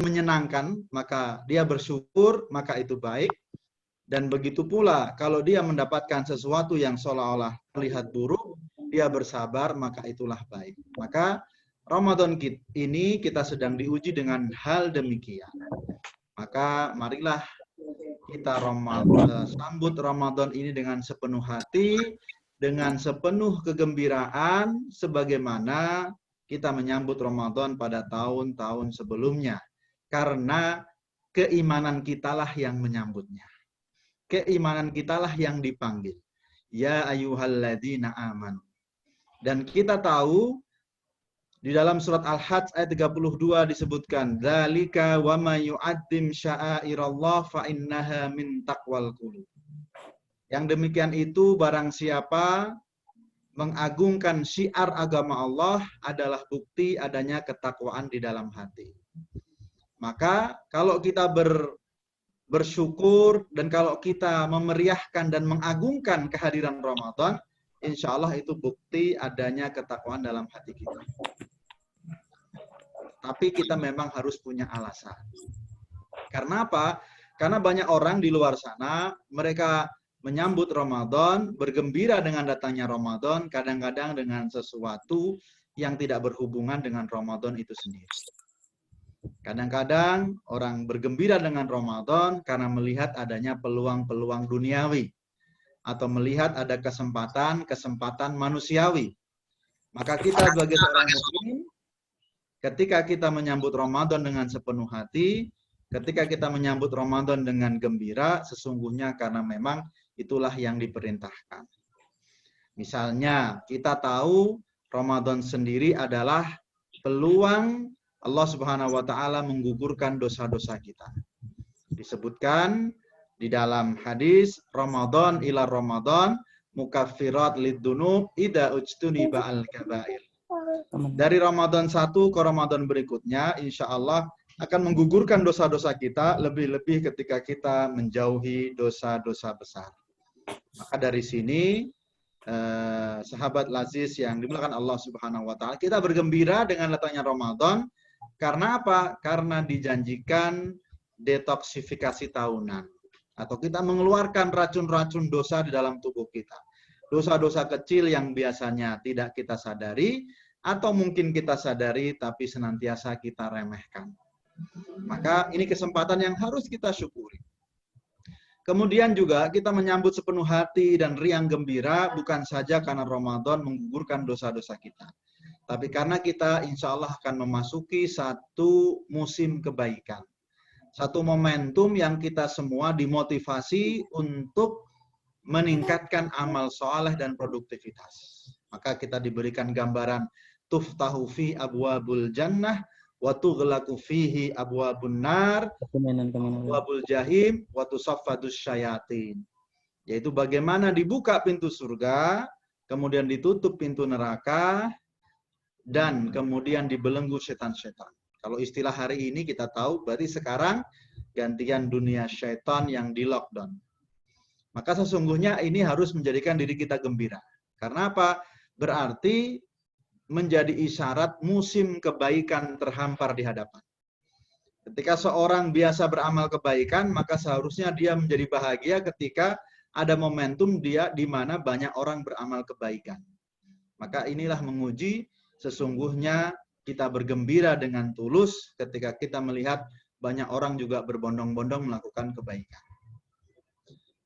menyenangkan, maka dia bersyukur, maka itu baik. Dan begitu pula kalau dia mendapatkan sesuatu yang seolah-olah terlihat buruk, dia bersabar, maka itulah baik. Maka Ramadan ini kita sedang diuji dengan hal demikian. Maka marilah kita sambut Ramadan ini dengan sepenuh hati, dengan sepenuh kegembiraan, sebagaimana kita menyambut Ramadan pada tahun-tahun sebelumnya. Karena keimanan kitalah yang menyambutnya. Keimanan kitalah yang dipanggil. Ya ayyuhalladzina amanu. Dan kita tahu di dalam surat Al-Hajj ayat 32 disebutkan, dzalika wa may yu'azzim sya'airallah fa innaha min taqwal qulub. Yang demikian itu barang siapa mengagungkan syiar agama Allah adalah bukti adanya ketakwaan di dalam hati. Maka kalau kita bersyukur dan kalau kita memeriahkan dan mengagungkan kehadiran Ramadan, insya Allah itu bukti adanya ketakwaan dalam hati kita. Tapi kita memang harus punya alasan. Karena apa? Karena banyak orang di luar sana, mereka menyambut Ramadan, bergembira dengan datangnya Ramadan, kadang-kadang dengan sesuatu yang tidak berhubungan dengan Ramadan itu sendiri. Kadang-kadang orang bergembira dengan Ramadan karena melihat adanya peluang-peluang duniawi atau melihat ada kesempatan manusiawi. Maka kita sebagai seorang muslim, ketika kita menyambut Ramadan dengan sepenuh hati, ketika kita menyambut Ramadan dengan gembira, sesungguhnya karena memang itulah yang diperintahkan. Misalnya, kita tahu Ramadan sendiri adalah peluang Allah Subhanahu wa taala menggugurkan dosa-dosa kita. Disebutkan di dalam hadis Ramadan ila Ramadan mukaffirat lidzunub idza ujtuniba al-kabair. Dari Ramadan 1 ke Ramadan berikutnya, insya Allah akan menggugurkan dosa-dosa kita, lebih-lebih ketika kita menjauhi dosa-dosa besar. Maka dari sini, sahabat Laziz yang dimuliakan Allah Subhanahu wa taala, kita bergembira dengan datangnya Ramadan. Karena apa? Karena dijanjikan detoksifikasi tahunan. Atau kita mengeluarkan racun-racun dosa di dalam tubuh kita. Dosa-dosa kecil yang biasanya tidak kita sadari, atau mungkin kita sadari tapi senantiasa kita remehkan. Maka ini kesempatan yang harus kita syukuri. Kemudian juga kita menyambut sepenuh hati dan riang gembira bukan saja karena Ramadan menggugurkan dosa-dosa kita. Tapi karena kita insya Allah akan memasuki satu musim kebaikan. Satu momentum yang kita semua dimotivasi untuk meningkatkan amal soleh dan produktivitas. Maka kita diberikan gambaran tuftahu fi abwabul jannah wa tughlaqu fihi abwabun nar abwabul jahim wa tusaffadus syayatin. Yaitu bagaimana dibuka pintu surga, kemudian ditutup pintu neraka, dan kemudian dibelenggu setan-setan. Kalau istilah hari ini kita tahu, berarti sekarang gantian dunia syaitan yang di lockdown. Maka sesungguhnya ini harus menjadikan diri kita gembira. Karena apa? Berarti menjadi isyarat musim kebaikan terhampar di hadapan. Ketika seorang biasa beramal kebaikan, maka seharusnya dia menjadi bahagia ketika ada momentum dia di mana banyak orang beramal kebaikan. Maka inilah menguji sesungguhnya kita bergembira dengan tulus ketika kita melihat banyak orang juga berbondong-bondong melakukan kebaikan.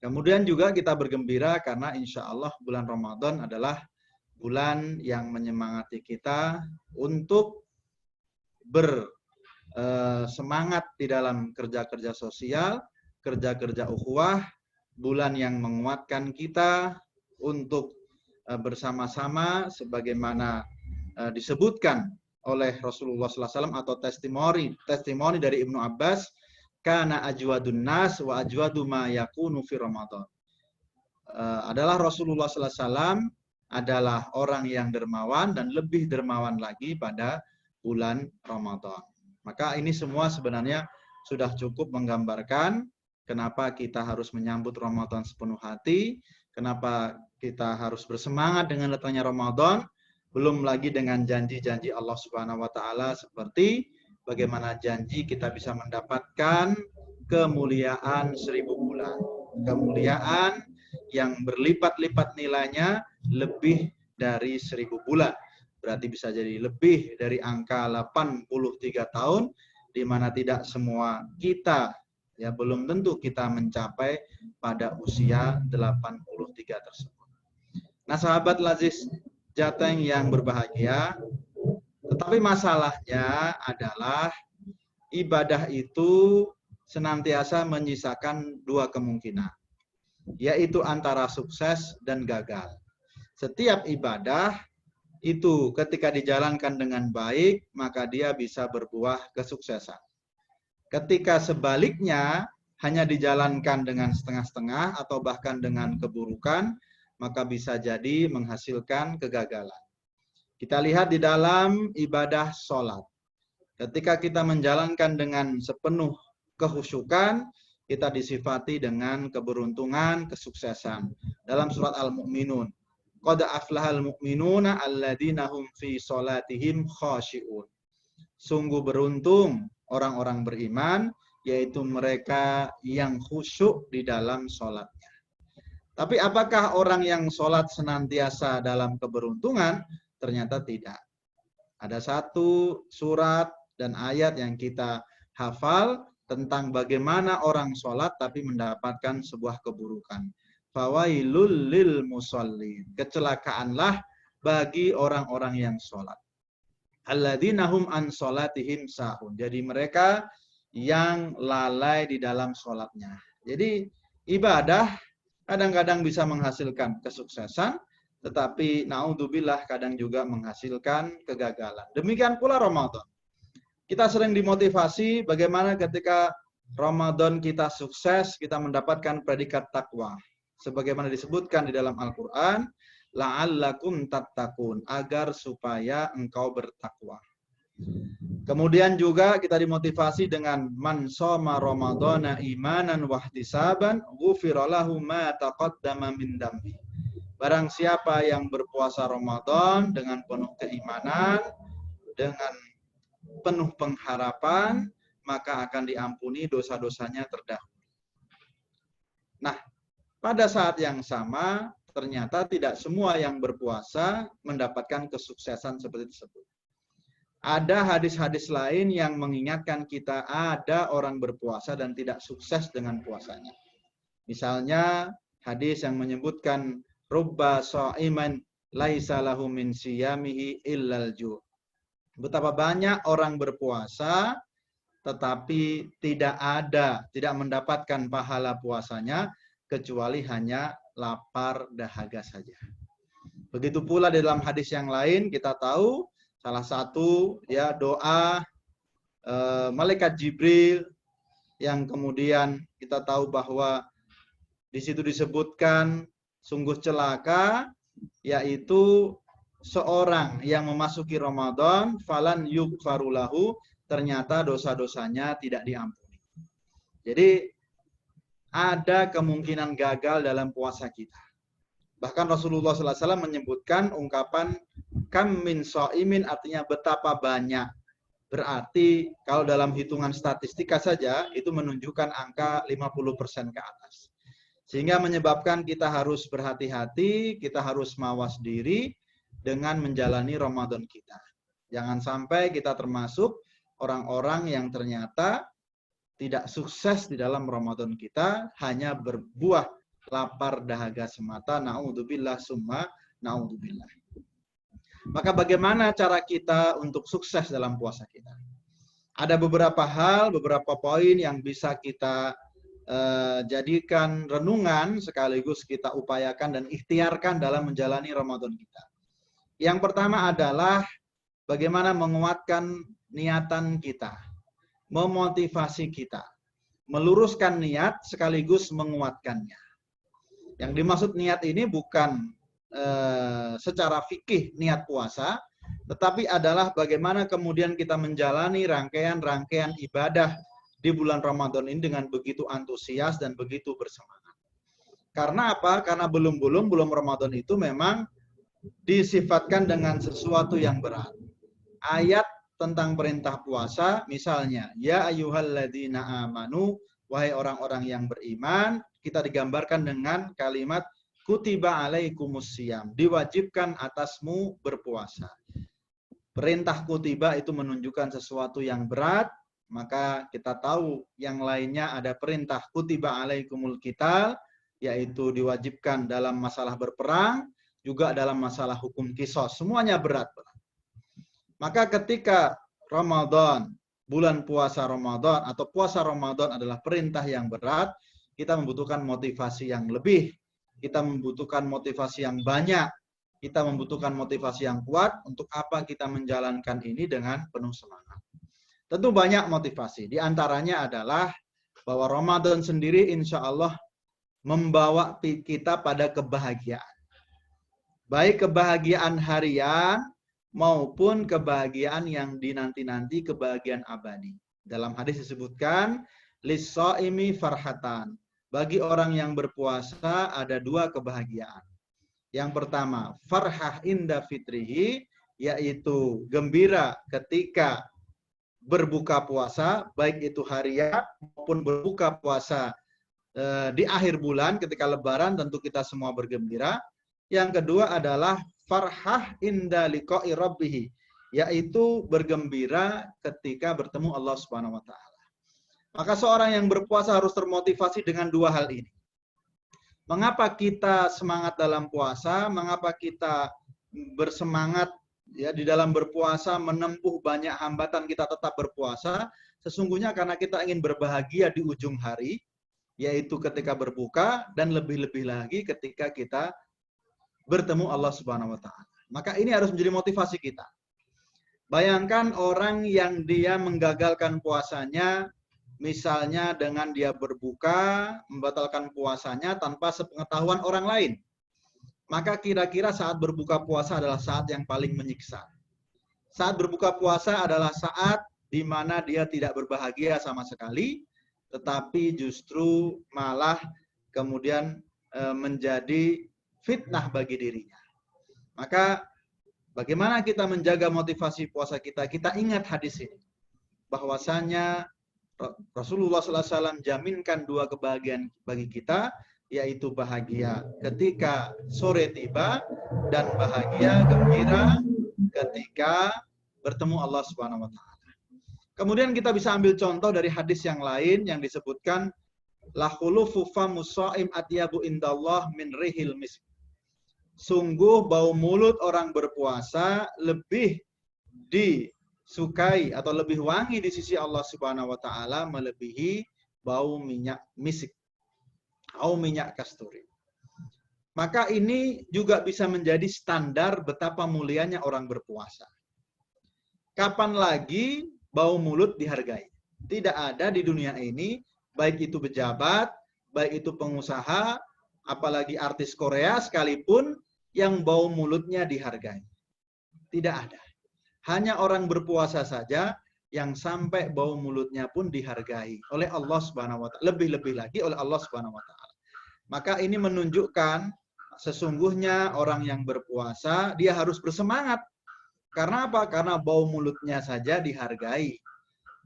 Kemudian juga kita bergembira karena insya Allah bulan Ramadan adalah bulan yang menyemangati kita untuk bersemangat di dalam kerja-kerja sosial, kerja-kerja ukhuwah, bulan yang menguatkan kita untuk bersama-sama sebagaimana disebutkan oleh Rasulullah SAW atau testimoni dari Ibnu Abbas, kana ajwadun nas wa ajwadu ma yakunu fi Ramadan. Adalah Rasulullah SAW adalah orang yang dermawan dan lebih dermawan lagi pada bulan Ramadan. Maka ini semua sebenarnya sudah cukup menggambarkan kenapa kita harus menyambut Ramadan sepenuh hati, kenapa kita harus bersemangat dengan datangnya Ramadan, belum lagi dengan janji-janji Allah Subhanahu wa taala seperti bagaimana janji kita bisa mendapatkan kemuliaan 1000 bulan. Kemuliaan yang berlipat-lipat nilainya lebih dari 1000 bulan. Berarti bisa jadi lebih dari angka 83 tahun, di mana tidak semua kita, ya belum tentu kita mencapai pada usia 83 tersebut. Nah, sahabat Lazis Jateng yang berbahagia, tetapi masalahnya adalah ibadah itu senantiasa menyisakan dua kemungkinan, yaitu antara sukses dan gagal. Setiap ibadah itu ketika dijalankan dengan baik, maka dia bisa berbuah kesuksesan. Ketika sebaliknya hanya dijalankan dengan setengah-setengah atau bahkan dengan keburukan, maka bisa jadi menghasilkan kegagalan. Kita lihat di dalam ibadah sholat. Ketika kita menjalankan dengan sepenuh kehusyukan, kita disifati dengan keberuntungan, kesuksesan. Dalam surat Al-Mu'minun, qad aflahal mu'minuna alladzina hum fi sholatihim khashi'un. Sungguh beruntung orang-orang beriman, yaitu mereka yang khusyuk di dalam sholatnya. Tapi apakah orang yang sholat senantiasa dalam keberuntungan? Ternyata tidak. Ada satu surat dan ayat yang kita hafal tentang bagaimana orang sholat tapi mendapatkan sebuah keburukan. Fawailul lil musallin. Kecelakaanlah bagi orang-orang yang sholat. Alladzina hum an sholatihim sahun. Jadi mereka yang lalai di dalam sholatnya. Jadi ibadah kadang-kadang bisa menghasilkan kesuksesan, tetapi naudzubillah kadang juga menghasilkan kegagalan. Demikian pula Ramadan. Kita sering dimotivasi bagaimana ketika Ramadan kita sukses, kita mendapatkan predikat takwa. Sebagaimana disebutkan di dalam Al-Quran, la'allakum tattaqun, agar supaya engkau bertakwa. Kemudian juga kita dimotivasi dengan man shoma ramadhana imanan wahtisaban ghufira lahu ma taqaddama min dambi. Barang siapa yang berpuasa Ramadan dengan penuh keimanan, dengan penuh pengharapan, maka akan diampuni dosa-dosanya terdahulu. Nah, pada saat yang sama, ternyata tidak semua yang berpuasa mendapatkan kesuksesan seperti tersebut. Ada hadis-hadis lain yang mengingatkan kita ada orang berpuasa dan tidak sukses dengan puasanya. Misalnya hadis yang menyebutkan rubba sha'iman laisa lahu min siyamihi illal ju'. Betapa banyak orang berpuasa tetapi tidak mendapatkan pahala puasanya kecuali hanya lapar dahaga saja. Begitu pula di dalam hadis yang lain kita tahu salah satu ya doa malaikat Jibril yang kemudian kita tahu bahwa di situ disebutkan sungguh celaka, yaitu seorang yang memasuki Ramadan falan yughfarulahu, ternyata dosa-dosanya tidak diampuni. Jadi ada kemungkinan gagal dalam puasa kita. Bahkan Rasulullah SAW menyebutkan ungkapan kam min sha'imin, artinya betapa banyak. Berarti kalau dalam hitungan statistika saja itu menunjukkan angka 50% ke atas. Sehingga menyebabkan kita harus berhati-hati, kita harus mawas diri dengan menjalani Ramadan kita. Jangan sampai kita termasuk orang-orang yang ternyata tidak sukses di dalam Ramadan kita, hanya berbuah lapar dahaga semata. Naudzubillah summa naudzubillah. Maka bagaimana cara kita untuk sukses dalam puasa kita? Ada beberapa hal, beberapa poin yang bisa kita jadikan renungan sekaligus kita upayakan dan ikhtiarkan dalam menjalani Ramadan kita. Yang pertama adalah bagaimana menguatkan niatan kita, memotivasi kita, meluruskan niat sekaligus menguatkannya. Yang dimaksud niat ini bukan secara fikih niat puasa, tetapi adalah bagaimana kemudian kita menjalani rangkaian-rangkaian ibadah di bulan Ramadan ini dengan begitu antusias dan begitu bersemangat. Karena apa? Karena belum Ramadan itu memang disifatkan dengan sesuatu yang berat. Ayat tentang perintah puasa, misalnya, ya ayyuhalladzina amanu, wahai orang-orang yang beriman, kita digambarkan dengan kalimat kutiba alaikumusiyam, diwajibkan atasmu berpuasa. Perintah kutiba itu menunjukkan sesuatu yang berat, maka kita tahu yang lainnya ada perintah kutiba alaikumul qital, yaitu diwajibkan dalam masalah berperang, juga dalam masalah hukum qisas. Semuanya berat. Maka ketika Ramadan, bulan puasa Ramadan atau puasa Ramadan adalah perintah yang berat, kita membutuhkan motivasi yang lebih, kita membutuhkan motivasi yang banyak, kita membutuhkan motivasi yang kuat untuk apa kita menjalankan ini dengan penuh semangat. Tentu banyak motivasi, di antaranya adalah bahwa Ramadan sendiri insya Allah membawa kita pada kebahagiaan. Baik kebahagiaan harian maupun kebahagiaan yang dinanti-nanti, kebahagiaan abadi. Dalam hadis disebutkan, lis-shaimi farhatan. Bagi orang yang berpuasa ada dua kebahagiaan. Yang pertama, farhah inda fitrihi, yaitu gembira ketika berbuka puasa, baik itu harian maupun berbuka puasa di akhir bulan ketika lebaran, tentu kita semua bergembira. Yang kedua adalah farhah inda liqa'i rabbih, yaitu bergembira ketika bertemu Allah Subhanahu wa taala. Maka seorang yang berpuasa harus termotivasi dengan dua hal ini. Mengapa kita semangat dalam puasa? Mengapa kita bersemangat ya di dalam berpuasa, menempuh banyak hambatan kita tetap berpuasa? Sesungguhnya karena kita ingin berbahagia di ujung hari, yaitu ketika berbuka dan lebih-lebih lagi ketika kita bertemu Allah Subhanahu wa taala. Maka ini harus menjadi motivasi kita. Bayangkan orang yang dia menggagalkan puasanya, misalnya dengan dia berbuka, membatalkan puasanya tanpa sepengetahuan orang lain. Maka kira-kira saat berbuka puasa adalah saat yang paling menyiksa. Saat berbuka puasa adalah saat di mana dia tidak berbahagia sama sekali, tetapi justru malah kemudian menjadi fitnah bagi dirinya. Maka bagaimana kita menjaga motivasi puasa kita? Kita ingat hadis ini. Bahwasanya Rasulullah SAW jaminkan dua kebahagiaan bagi kita, yaitu bahagia ketika sore tiba dan bahagia gembira ketika bertemu Allah Subhanahu wa taala. Kemudian kita bisa ambil contoh dari hadis yang lain yang disebutkan la khulufu famus shaim atyabu indallah min rihil misk. Sungguh bau mulut orang berpuasa lebih disukai atau lebih wangi di sisi Allah Subhanahu wa taala melebihi bau minyak misik atau minyak kasturi. Maka ini juga bisa menjadi standar betapa mulianya orang berpuasa. Kapan lagi bau mulut dihargai? Tidak ada di dunia ini, baik itu pejabat, baik itu pengusaha, apalagi artis Korea sekalipun yang bau mulutnya dihargai. Tidak ada. Hanya orang berpuasa saja yang sampai bau mulutnya pun dihargai oleh Allah Subhanahu wa taala, lebih-lebih lagi oleh Allah Subhanahu wa taala. Maka ini menunjukkan sesungguhnya orang yang berpuasa dia harus bersemangat. Karena apa? Karena bau mulutnya saja dihargai.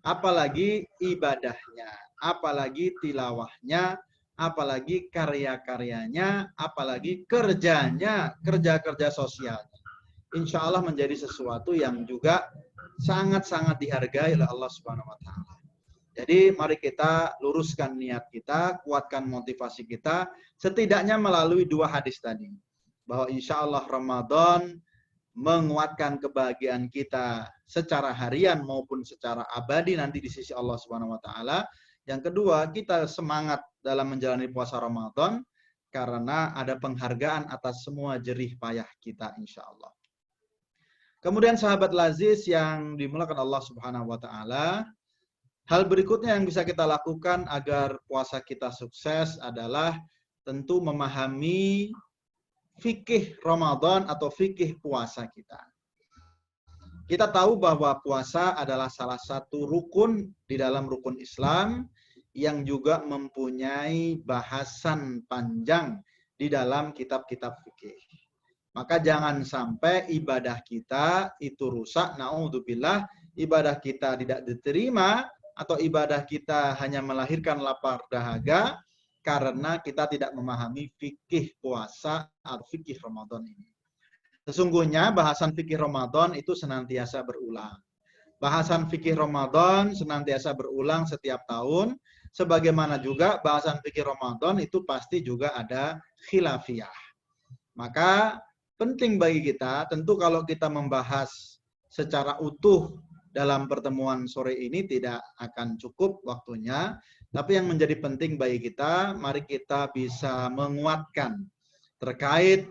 Apalagi ibadahnya, apalagi tilawahnya, apalagi karya-karyanya, apalagi kerjanya, kerja-kerja sosialnya. Insya Allah menjadi sesuatu yang juga sangat-sangat dihargai oleh Allah Subhanahu wa taala. Jadi mari kita luruskan niat kita, kuatkan motivasi kita, setidaknya melalui dua hadis tadi. Bahwa insya Allah Ramadan menguatkan kebahagiaan kita secara harian maupun secara abadi nanti di sisi Allah Subhanahu wa taala. Yang kedua, kita semangat dalam menjalani puasa Ramadan karena ada penghargaan atas semua jerih payah kita insya Allah. Kemudian sahabat lazis yang dimuliakan Allah Subhanahu wa taala, hal berikutnya yang bisa kita lakukan agar puasa kita sukses adalah tentu memahami fikih Ramadan atau fikih puasa kita. Kita tahu bahwa puasa adalah salah satu rukun di dalam rukun Islam yang juga mempunyai bahasan panjang di dalam kitab-kitab fikih. Maka jangan sampai ibadah kita itu rusak, naudzubillah, ibadah kita tidak diterima, atau ibadah kita hanya melahirkan lapar dahaga, karena kita tidak memahami fikih puasa atau fikih Ramadan ini. Sesungguhnya bahasan fikih Ramadan itu senantiasa berulang. Bahasan fikih Ramadan senantiasa berulang setiap tahun, sebagaimana juga bahasan fikih Ramadan itu pasti juga ada khilafiyah. Maka penting bagi kita, tentu kalau kita membahas secara utuh dalam pertemuan sore ini tidak akan cukup waktunya, tapi yang menjadi penting bagi kita, mari kita bisa menguatkan terkait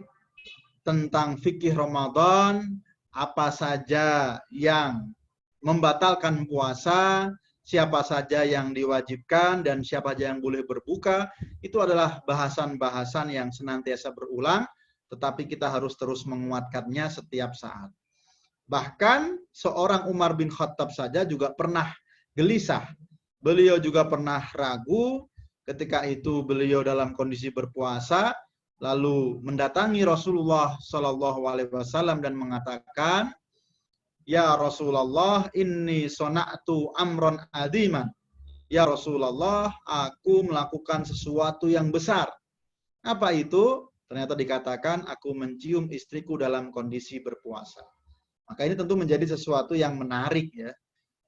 tentang fikih Ramadan, apa saja yang membatalkan puasa, siapa saja yang diwajibkan, dan siapa saja yang boleh berbuka. Itu adalah bahasan-bahasan yang senantiasa berulang, tetapi kita harus terus menguatkannya setiap saat. Bahkan seorang Umar bin Khattab saja juga pernah gelisah. Beliau juga pernah ragu ketika itu beliau dalam kondisi berpuasa, lalu mendatangi Rasulullah Shallallahu Alaihi Wasallam dan mengatakan, ya Rasulullah, inni sona'tu amron adiman. Ya Rasulullah, aku melakukan sesuatu yang besar. Apa itu? Ternyata dikatakan, aku mencium istriku dalam kondisi berpuasa. Maka ini tentu menjadi sesuatu yang menarik ya.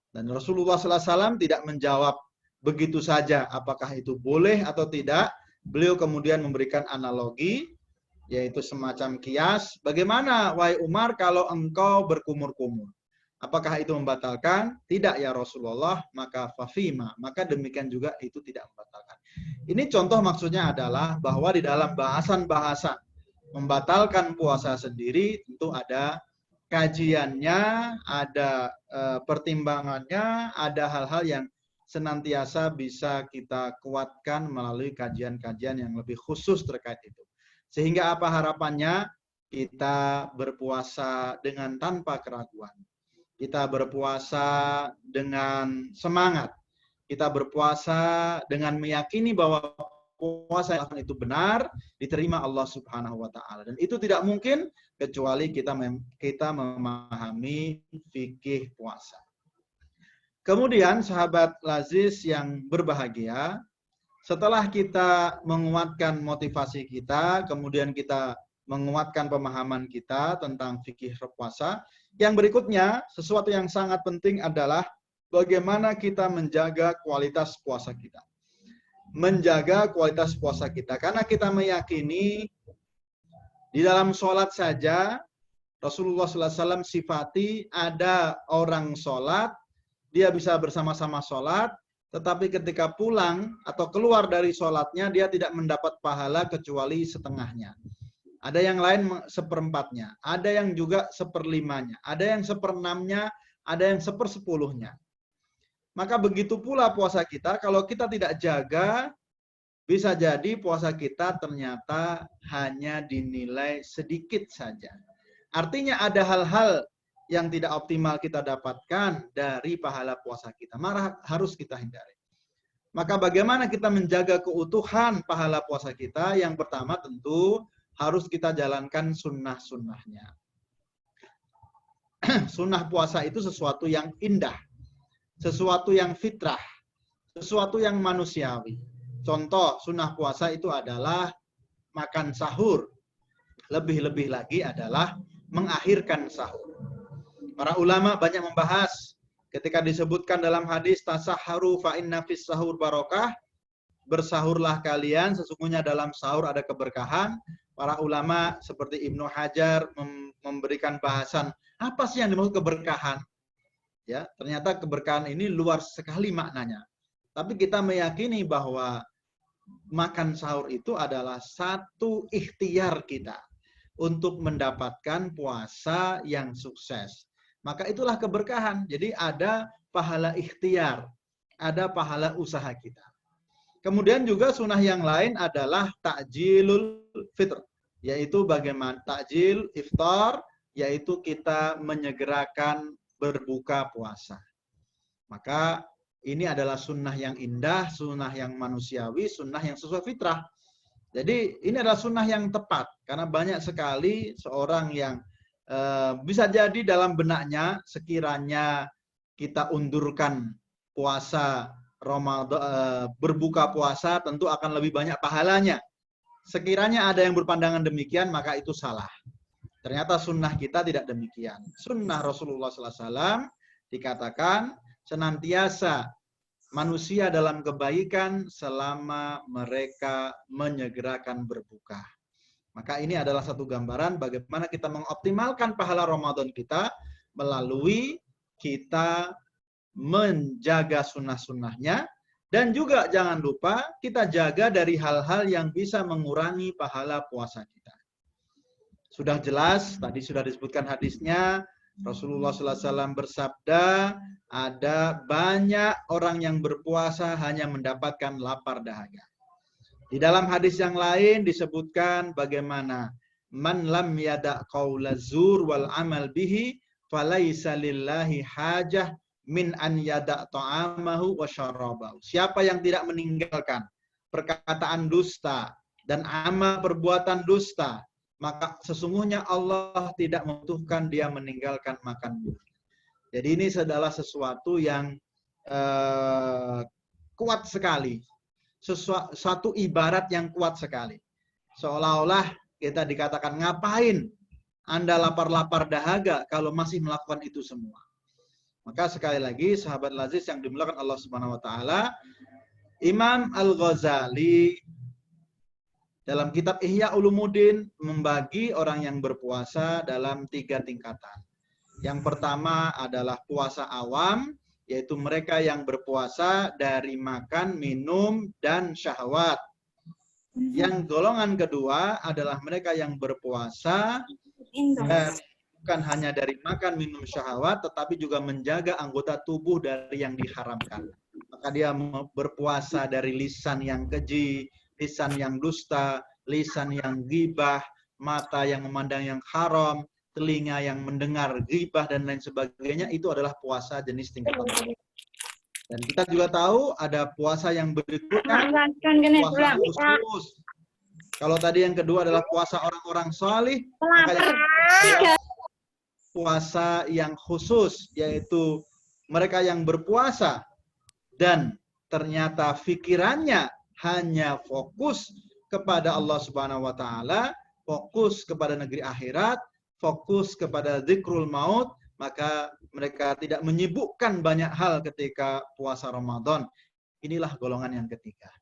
Dan Rasulullah SAW tidak menjawab begitu saja apakah itu boleh atau tidak. Beliau kemudian memberikan analogi, yaitu semacam kias. Bagaimana wahai Umar kalau engkau berkumur-kumur? Apakah itu membatalkan? Tidak ya Rasulullah, maka fafima. Maka demikian juga itu tidak membatalkan. Ini contoh maksudnya adalah bahwa di dalam bahasan-bahasan membatalkan puasa sendiri tentu ada kajiannya, ada pertimbangannya, ada hal-hal yang senantiasa bisa kita kuatkan melalui kajian-kajian yang lebih khusus terkait itu. Sehingga apa harapannya? Kita berpuasa dengan tanpa keraguan. Kita berpuasa dengan semangat. Kita berpuasa dengan meyakini bahwa puasa yang itu benar, diterima Allah Subhanahu wa taala. Dan itu tidak mungkin kecuali kita memahami fikih puasa. Kemudian sahabat Laziz yang berbahagia, setelah kita menguatkan motivasi kita, kemudian kita menguatkan pemahaman kita tentang fikih puasa, yang berikutnya sesuatu yang sangat penting adalah bagaimana kita menjaga kualitas puasa kita. Menjaga kualitas puasa kita. Karena kita meyakini di dalam sholat saja, Rasulullah SAW sifati ada orang sholat, dia bisa bersama-sama sholat, tetapi ketika pulang atau keluar dari sholatnya, dia tidak mendapat pahala kecuali setengahnya. Ada yang lain seperempatnya, ada yang juga seperlimanya, ada yang seperenamnya, ada yang sepersepuluhnya. Maka begitu pula puasa kita, kalau kita tidak jaga, bisa jadi puasa kita ternyata hanya dinilai sedikit saja. Artinya ada hal-hal yang tidak optimal kita dapatkan dari pahala puasa kita. Maka harus kita hindari. Maka bagaimana kita menjaga keutuhan pahala puasa kita? Yang pertama tentu harus kita jalankan sunnah-sunnahnya. Sunnah puasa itu sesuatu yang indah. Sesuatu yang fitrah, sesuatu yang manusiawi. Contoh sunnah puasa itu adalah makan sahur. Lebih-lebih lagi adalah mengakhirkan sahur. Para ulama banyak membahas ketika disebutkan dalam hadis tasahharu fa inna fis sahur barokah, bersahurlah kalian, sesungguhnya dalam sahur ada keberkahan. Para ulama seperti Ibnu Hajar memberikan bahasan, apa sih yang dimaksud keberkahan? Ya, ternyata keberkahan ini luas sekali maknanya. Tapi kita meyakini bahwa makan sahur itu adalah satu ikhtiar kita untuk mendapatkan puasa yang sukses. Maka itulah keberkahan. Jadi ada pahala ikhtiar, ada pahala usaha kita. Kemudian juga sunnah yang lain adalah takjilul fitr, yaitu bagaimana takjil iftar, yaitu kita menyegerakan berbuka puasa. Maka ini adalah sunnah yang indah, sunnah yang manusiawi, sunnah yang sesuai fitrah. Jadi ini adalah sunnah yang tepat. Karena banyak sekali seorang yang bisa jadi dalam benaknya sekiranya kita undurkan puasa Ramadan, berbuka puasa tentu akan lebih banyak pahalanya. Sekiranya ada yang berpandangan demikian, maka itu salah. Ternyata sunnah kita tidak demikian. Sunnah Rasulullah SAW dikatakan senantiasa manusia dalam kebaikan selama mereka menyegerakan berbuka. Maka ini adalah satu gambaran bagaimana kita mengoptimalkan pahala Ramadan kita melalui kita menjaga sunnah-sunnahnya, dan juga jangan lupa kita jaga dari hal-hal yang bisa mengurangi pahala puasa kita. Sudah jelas, tadi sudah disebutkan hadisnya, Rasulullah SAW bersabda, ada banyak orang yang berpuasa hanya mendapatkan lapar dahaga. Di dalam hadis yang lain disebutkan bagaimana man lam yada qaula zur wal amal bihi falaisa lillahi hajah min an yada ta'amahu wa syarabahu. Siapa yang tidak meninggalkan perkataan dusta dan amal perbuatan dusta, maka sesungguhnya Allah tidak membutuhkan dia meninggalkan makan minum. Jadi ini adalah sesuatu yang kuat sekali. Satu ibarat yang kuat sekali. Seolah-olah kita dikatakan, ngapain Anda lapar-lapar dahaga kalau masih melakukan itu semua. Maka sekali lagi sahabat Laziz yang dimuliakan Allah Subhanahu wa taala, Imam Al-Ghazali dalam kitab Ihya Ulumuddin membagi orang yang berpuasa dalam 3 tingkatan. Yang pertama adalah puasa awam, yaitu mereka yang berpuasa dari makan, minum, dan syahwat. Yang golongan kedua adalah mereka yang berpuasa bukan hanya dari makan, minum, syahwat, tetapi juga menjaga anggota tubuh dari yang diharamkan. Maka dia berpuasa dari lisan yang keji, lisan yang dusta, lisan yang ghibah, mata yang memandang yang haram, telinga yang mendengar ghibah dan lain sebagainya. Itu adalah puasa jenis tingkatan. Dan kita juga tahu ada puasa yang berikutnya, puasa khusus. Kalau tadi yang kedua adalah puasa orang-orang salih, maka yang puasa yang khusus, yaitu mereka yang berpuasa dan ternyata pikirannya hanya fokus kepada Allah Subhanahu wa taala, fokus kepada negeri akhirat, fokus kepada zikrul maut, maka mereka tidak menyibukkan banyak hal ketika puasa Ramadan. Inilah golongan yang ketiga.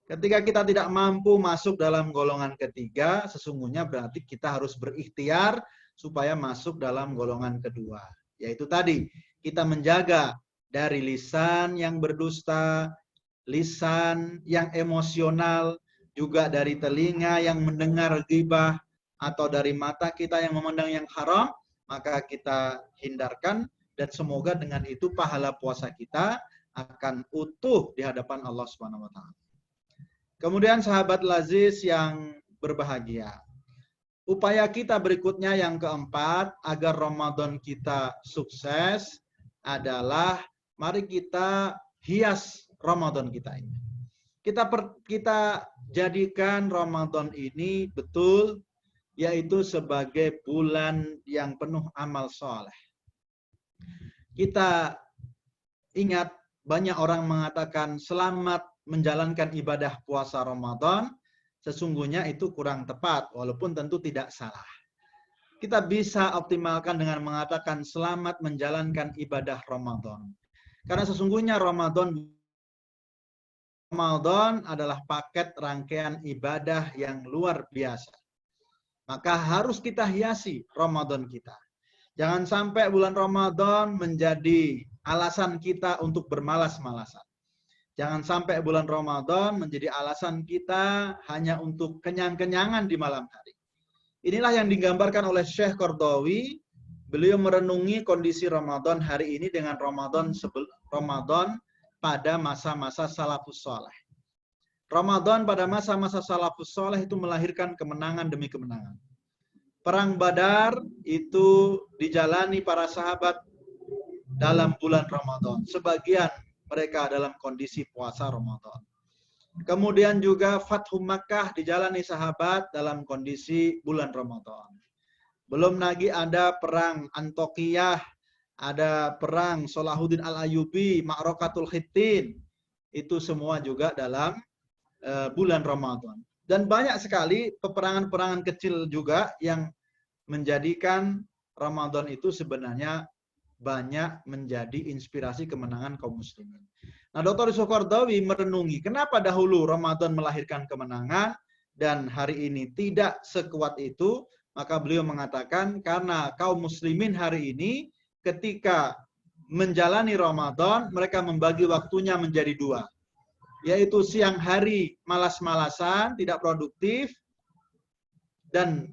Ketika kita tidak mampu masuk dalam golongan ketiga, sesungguhnya berarti kita harus berikhtiar supaya masuk dalam golongan kedua. Yaitu tadi, kita menjaga dari lisan yang berdusta, lisan yang emosional, juga dari telinga yang mendengar ghibah, atau dari mata kita yang memandang yang haram, maka kita hindarkan, dan semoga dengan itu pahala puasa kita akan utuh di hadapan Allah Subhanahu wa taala. Kemudian sahabat Laziz yang berbahagia, upaya kita berikutnya yang keempat agar Ramadan kita sukses adalah mari kita hias Ramadan kita ini. Kita jadikan Ramadan ini betul yaitu sebagai bulan yang penuh amal soleh. Kita ingat banyak orang mengatakan selamat menjalankan ibadah puasa Ramadan, sesungguhnya itu kurang tepat, walaupun tentu tidak salah. Kita bisa optimalkan dengan mengatakan selamat menjalankan ibadah Ramadan. Karena sesungguhnya Ramadan adalah paket rangkaian ibadah yang luar biasa. Maka harus kita hiasi Ramadan kita. Jangan sampai bulan Ramadan menjadi alasan kita untuk bermalas-malasan. Jangan sampai bulan Ramadan menjadi alasan kita hanya untuk kenyang-kenyangan di malam hari. Inilah yang digambarkan oleh Syekh Qardawi. Beliau merenungi kondisi Ramadan hari ini dengan Ramadan pada masa-masa salafus saleh. Ramadan pada masa-masa salafus saleh itu melahirkan kemenangan demi kemenangan. Perang Badar itu dijalani para sahabat dalam bulan Ramadan. Sebagian mereka dalam kondisi puasa Ramadan. Kemudian juga Fathu Makkah dijalani sahabat dalam kondisi bulan Ramadan. Belum lagi ada perang Antokiyah, ada perang Salahuddin Al-Ayyubi, Ma'rakatul Hittin, itu semua juga dalam bulan Ramadan. Dan banyak sekali peperangan-peperangan kecil juga yang menjadikan Ramadan itu sebenarnya banyak menjadi inspirasi kemenangan kaum muslimin. Nah, Dr. Yusuf Qaradawi merenungi kenapa dahulu Ramadan melahirkan kemenangan dan hari ini tidak sekuat itu, maka beliau mengatakan karena kaum muslimin hari ini ketika menjalani Ramadan, mereka membagi waktunya menjadi dua, yaitu siang hari malas-malasan, tidak produktif, dan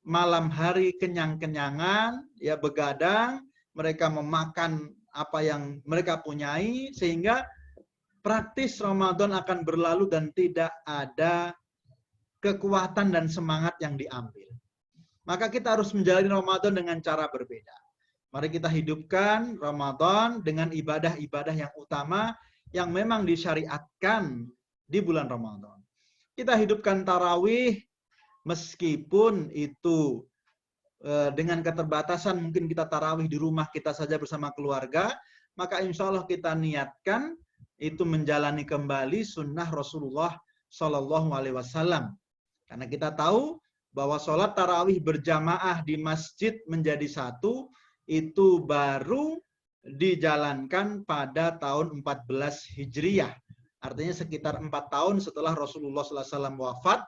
malam hari kenyang-kenyangan, ya begadang, mereka memakan apa yang mereka punyai, sehingga praktis Ramadan akan berlalu dan tidak ada kekuatan dan semangat yang diambil. Maka kita harus menjalani Ramadan dengan cara berbeda. Mari kita hidupkan Ramadan dengan ibadah-ibadah yang utama yang memang disyariatkan di bulan Ramadan. Kita hidupkan tarawih, meskipun itu dengan keterbatasan, mungkin kita tarawih di rumah kita saja bersama keluarga, maka insya Allah kita niatkan itu menjalani kembali sunnah Rasulullah Shallallahu Alaihi Wasallam. Karena kita tahu bahwa sholat tarawih berjamaah di masjid menjadi satu itu baru dijalankan pada tahun 14 Hijriyah. Artinya sekitar 4 tahun setelah Rasulullah SAW wafat,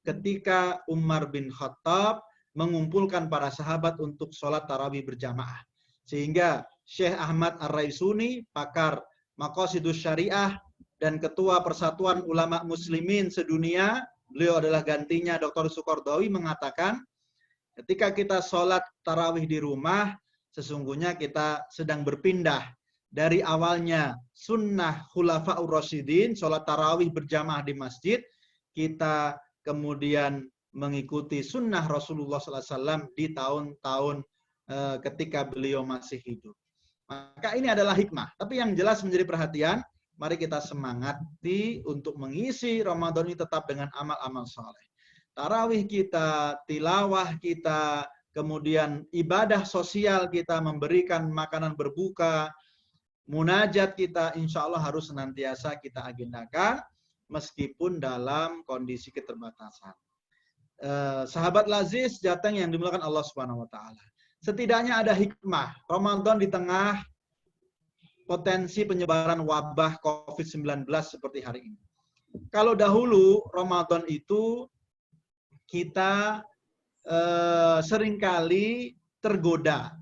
ketika Umar bin Khattab mengumpulkan para sahabat untuk sholat tarawih berjamaah. Sehingga Syekh Ahmad Ar-Raisuni, pakar Maqasidus Syariah dan Ketua Persatuan Ulama Muslimin sedunia, beliau adalah gantinya Dr. Yusuf Qaradawi, mengatakan ketika kita sholat tarawih di rumah, sesungguhnya kita sedang berpindah dari awalnya sunnah Khulafaur Rasyidin, sholat tarawih berjamaah di masjid, kita kemudian mengikuti sunnah Rasulullah SAW di tahun-tahun ketika beliau masih hidup. Maka ini adalah hikmah. Tapi yang jelas menjadi perhatian, mari kita semangati untuk mengisi Ramadan ini tetap dengan amal-amal soleh. Tarawih kita, tilawah kita, kemudian ibadah sosial kita, memberikan makanan berbuka, munajat kita, insya Allah harus senantiasa kita agendakan meskipun dalam kondisi keterbatasan. Sahabat Laziz Jateng yang dimuliakan Allah Subhanahu wa taala. Setidaknya ada hikmah Ramadan di tengah potensi penyebaran wabah COVID-19 seperti hari ini. Kalau dahulu Ramadan itu kita seringkali tergoda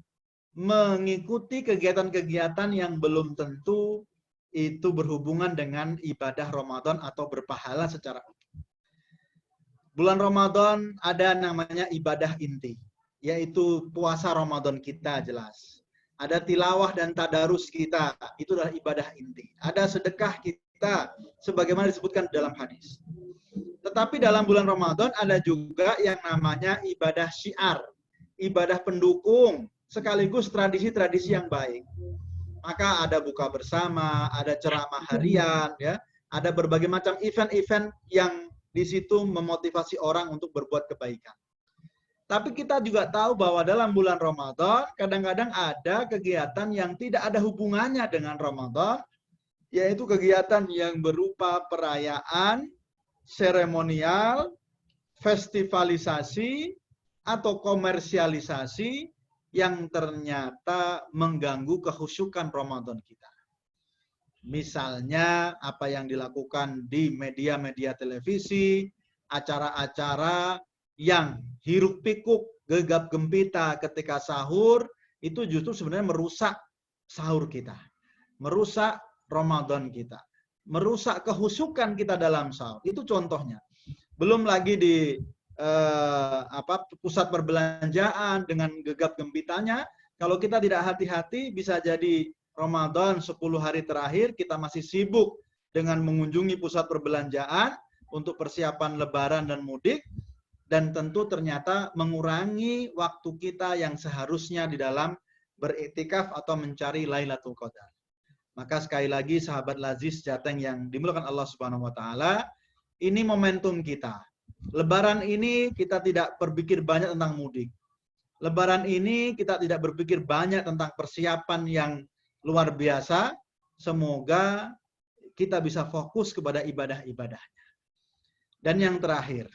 mengikuti kegiatan-kegiatan yang belum tentu itu berhubungan dengan ibadah Ramadan atau berpahala secara utuh. Bulan Ramadan ada namanya ibadah inti, yaitu puasa Ramadan kita jelas. Ada tilawah dan tadarus kita, itu adalah ibadah inti. Ada sedekah kita, sebagaimana disebutkan dalam hadis. Tetapi dalam bulan Ramadan ada juga yang namanya ibadah syiar, ibadah pendukung, sekaligus tradisi-tradisi yang baik. Maka ada buka bersama, ada ceramah harian, ya, ada berbagai macam event-event yang di situ memotivasi orang untuk berbuat kebaikan. Tapi kita juga tahu bahwa dalam bulan Ramadan kadang-kadang ada kegiatan yang tidak ada hubungannya dengan Ramadan, yaitu kegiatan yang berupa perayaan, seremonial, festivalisasi, atau komersialisasi yang ternyata mengganggu kehusyukan Ramadan kita. Misalnya apa yang dilakukan di media-media televisi, acara-acara yang hiruk pikuk, gegap gempita ketika sahur, itu justru sebenarnya merusak sahur kita, merusak Ramadan kita, merusak kehusukan kita dalam sahur. Itu contohnya. Belum lagi di pusat perbelanjaan dengan gegap gempitanya, kalau kita tidak hati-hati bisa jadi Ramadan 10 hari terakhir kita masih sibuk dengan mengunjungi pusat perbelanjaan untuk persiapan lebaran dan mudik, dan tentu ternyata mengurangi waktu kita yang seharusnya di dalam beriktikaf atau mencari Lailatul Qadar. Maka sekali lagi sahabat Laziz Jateng yang dimuliakan Allah Subhanahu wa taala, ini momentum kita. Lebaran ini kita tidak berpikir banyak tentang mudik. Lebaran ini kita tidak berpikir banyak tentang persiapan yang luar biasa. Semoga kita bisa fokus kepada ibadah-ibadahnya. Dan yang terakhir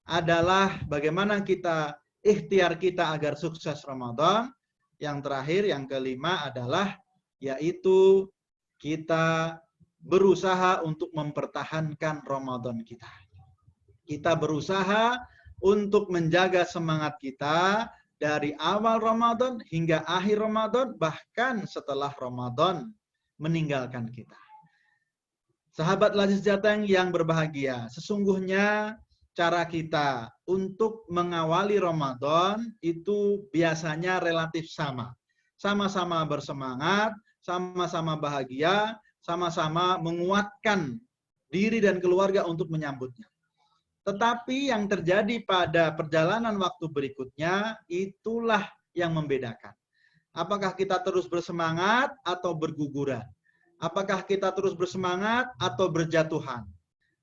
adalah bagaimana kita ikhtiar kita agar sukses Ramadan. Yang terakhir, yang kelima adalah yaitu kita berusaha untuk mempertahankan Ramadan kita. Kita berusaha untuk menjaga semangat kita dari awal Ramadan hingga akhir Ramadan, bahkan setelah Ramadan meninggalkan kita. Sahabat Lazis Jateng yang berbahagia, sesungguhnya cara kita untuk mengawali Ramadan itu biasanya relatif sama. Sama-sama bersemangat, sama-sama bahagia, sama-sama menguatkan diri dan keluarga untuk menyambutnya. Tetapi yang terjadi pada perjalanan waktu berikutnya, itulah yang membedakan. Apakah kita terus bersemangat atau berguguran? Apakah kita terus bersemangat atau berjatuhan?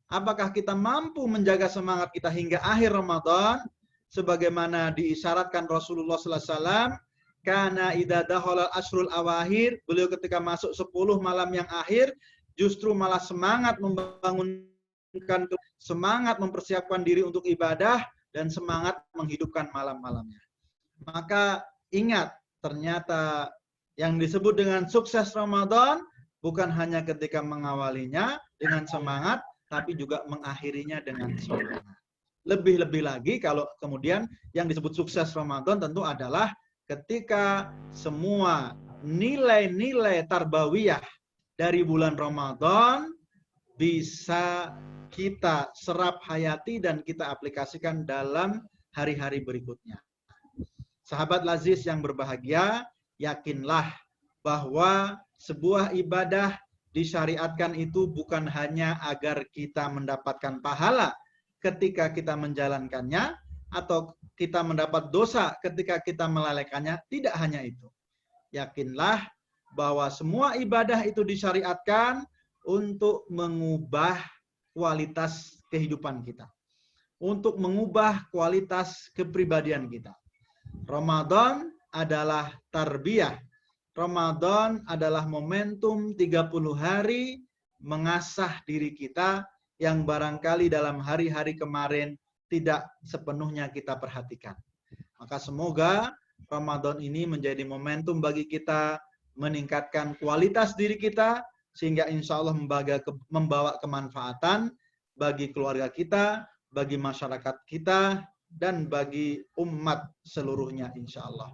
Apakah kita mampu menjaga semangat kita hingga akhir Ramadan? Sebagaimana diisyaratkan Rasulullah SAW, karena idza dakhala asrul awakhir, beliau ketika masuk 10 malam yang akhir, justru malah semangat membangunkan, semangat mempersiapkan diri untuk ibadah, dan semangat menghidupkan malam-malamnya. Maka ingat, ternyata yang disebut dengan sukses Ramadan bukan hanya ketika mengawalinya dengan semangat, tapi juga mengakhirinya dengan semangat. Lebih-lebih lagi kalau kemudian yang disebut sukses Ramadan tentu adalah ketika semua nilai-nilai tarbawiyah dari bulan Ramadan bisa kita serap hayati dan kita aplikasikan dalam hari-hari berikutnya. Sahabat Lazis yang berbahagia, yakinlah bahwa sebuah ibadah disyariatkan itu bukan hanya agar kita mendapatkan pahala ketika kita menjalankannya, atau kita mendapat dosa ketika kita melalaikannya. Tidak hanya itu. Yakinlah bahwa semua ibadah itu disyariatkan untuk mengubah kualitas kehidupan kita, untuk mengubah kualitas kepribadian kita. Ramadan adalah tarbiyah. Ramadan adalah momentum 30 hari mengasah diri kita yang barangkali dalam hari-hari kemarin tidak sepenuhnya kita perhatikan. Maka semoga Ramadan ini menjadi momentum bagi kita meningkatkan kualitas diri kita, sehingga insya Allah membawa kemanfaatan bagi keluarga kita, bagi masyarakat kita, dan bagi umat seluruhnya insya Allah.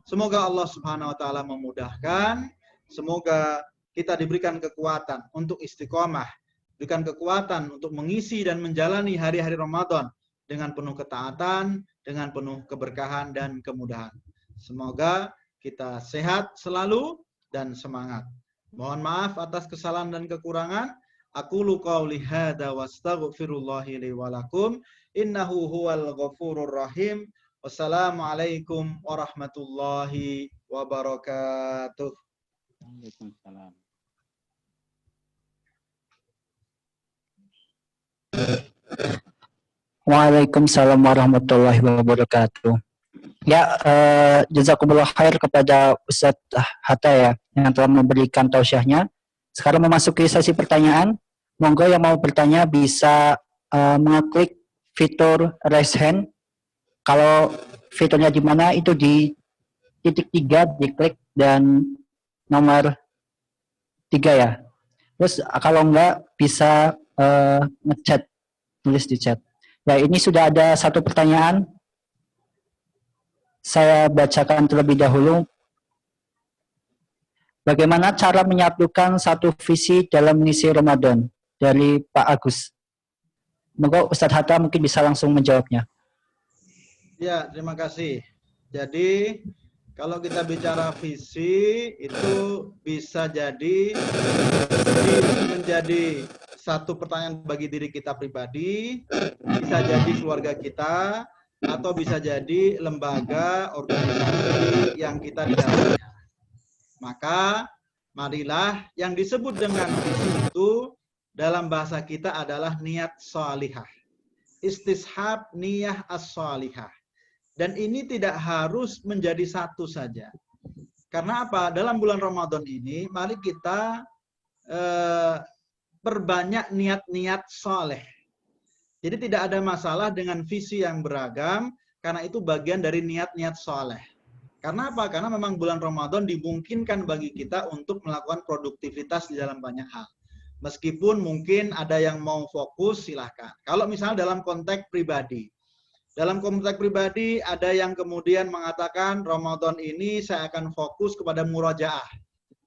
Semoga Allah Subhanahu wa taala memudahkan, semoga kita diberikan kekuatan untuk istiqomah, diberikan kekuatan untuk mengisi dan menjalani hari-hari Ramadan dengan penuh ketaatan, dengan penuh keberkahan dan kemudahan. Semoga kita sehat selalu dan semangat. Mohon maaf atas kesalahan dan kekurangan. Aqulu qauli hadza wastaghfirullahi li wa lakum. Innahu huwal ghafurur rahim. Wassalamualaikum warahmatullahi wabarakatuh. Waalaikumsalam. Waalaikumsalam warahmatullahi wabarakatuh. Ya, jazakumullah khair kepada Ustadz Hatta ya, yang telah memberikan tausiahnya. Sekarang memasuki sesi pertanyaan. Monggo yang mau bertanya bisa mengeklik fitur raise hand. Kalau fiturnya di mana itu di titik 3 diklik dan nomor 3 ya. Terus kalau enggak bisa ngechat, tulis di chat. Ya, ini sudah ada satu pertanyaan. Saya bacakan terlebih dahulu. Bagaimana cara menyatukan satu visi dalam mengisi Ramadan? Dari Pak Agus. Moga Ustadz Hatta mungkin bisa langsung menjawabnya. Ya, terima kasih. Jadi, kalau kita bicara visi, itu bisa jadi menjadi satu pertanyaan bagi diri kita pribadi, bisa jadi keluarga kita, atau bisa jadi lembaga, organisasi yang kita di dalamnya. Maka, marilah yang disebut dengan visi itu dalam bahasa kita adalah niat sholihah. Istishab niyah as-sholihah. Dan ini tidak harus menjadi satu saja. Karena apa? Dalam bulan Ramadan ini, mari kita perbanyak niat-niat soleh. Jadi tidak ada masalah dengan visi yang beragam, karena itu bagian dari niat-niat soleh. Karena apa? Karena memang bulan Ramadan dimungkinkan bagi kita untuk melakukan produktivitas di dalam banyak hal. Meskipun mungkin ada yang mau fokus, silahkan. Kalau misalnya dalam konteks pribadi. Dalam konteks pribadi ada yang kemudian mengatakan Ramadan ini saya akan fokus kepada murajaah.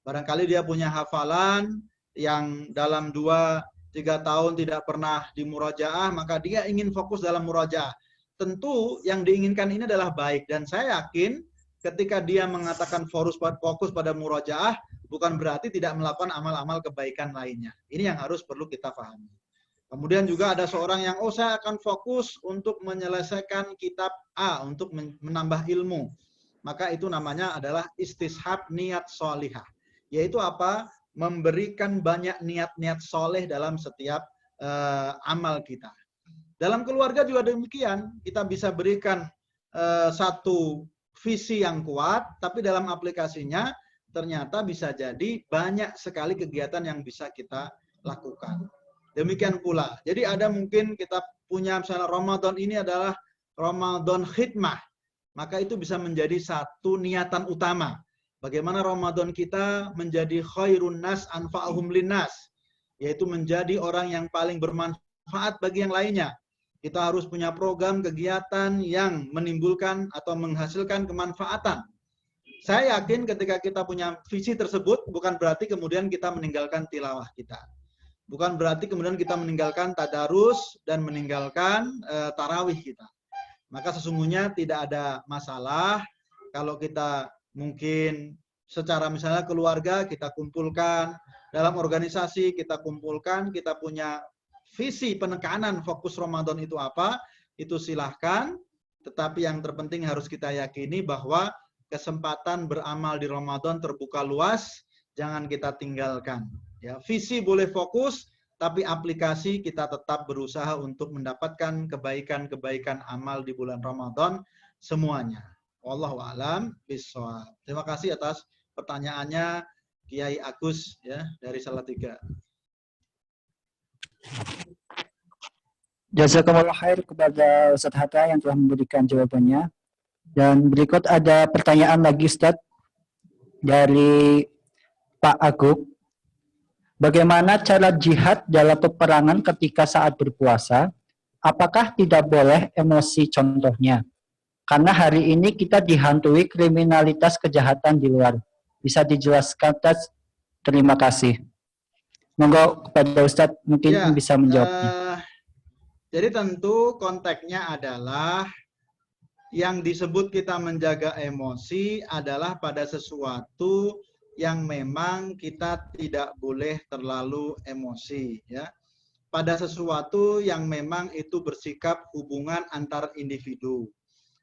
Barangkali dia punya hafalan yang dalam 2-3 tahun tidak pernah dimurajaah, maka dia ingin fokus dalam murajaah. Tentu yang diinginkan ini adalah baik. Dan saya yakin ketika dia mengatakan fokus pada murajaah, bukan berarti tidak melakukan amal-amal kebaikan lainnya. Ini yang harus perlu kita pahami. Kemudian juga ada seorang yang, saya akan fokus untuk menyelesaikan kitab A, untuk menambah ilmu. Maka itu namanya adalah istishab niat solihah. Yaitu apa? Memberikan banyak niat-niat soleh dalam setiap amal kita. Dalam keluarga juga demikian. Kita bisa berikan satu visi yang kuat, tapi dalam aplikasinya ternyata bisa jadi banyak sekali kegiatan yang bisa kita lakukan. Demikian pula. Jadi ada mungkin kita punya misalnya Ramadan ini adalah Ramadan khidmah. Maka itu bisa menjadi satu niatan utama. Bagaimana Ramadan kita menjadi khairun nas anfa'ahum linnas. Yaitu menjadi orang yang paling bermanfaat bagi yang lainnya. Kita harus punya program kegiatan yang menimbulkan atau menghasilkan kemanfaatan. Saya yakin ketika kita punya visi tersebut, bukan berarti kemudian kita meninggalkan tilawah kita. Bukan berarti kemudian kita meninggalkan tadarus dan meninggalkan tarawih kita. Maka sesungguhnya tidak ada masalah kalau kita mungkin secara misalnya keluarga kita kumpulkan, dalam organisasi kita kumpulkan, kita punya visi penekanan fokus Ramadan itu apa, itu silahkan. Tetapi yang terpenting harus kita yakini bahwa kesempatan beramal di Ramadan terbuka luas, jangan kita tinggalkan. Ya, visi boleh fokus, tapi aplikasi kita tetap berusaha untuk mendapatkan kebaikan-kebaikan amal di bulan Ramadan semuanya. Wallahu a'lam bishawab. Terima kasih atas pertanyaannya Kiai Agus ya dari Salatiga. Jazakumullah khair kepada Ustaz Hatta yang telah memberikan jawabannya. Dan berikut ada pertanyaan lagi Ustaz dari Pak Agung. Bagaimana cara jihad dalam peperangan ketika saat berpuasa? Apakah tidak boleh emosi contohnya? Karena hari ini kita dihantui kriminalitas kejahatan di luar. Bisa dijelaskan Ustaz? Terima kasih. Monggo kepada Ustaz mungkin Ya, bisa menjawabnya. Jadi tentu konteksnya adalah yang disebut kita menjaga emosi adalah pada sesuatu yang memang kita tidak boleh terlalu emosi ya. Pada sesuatu yang memang itu bersikap hubungan antar individu.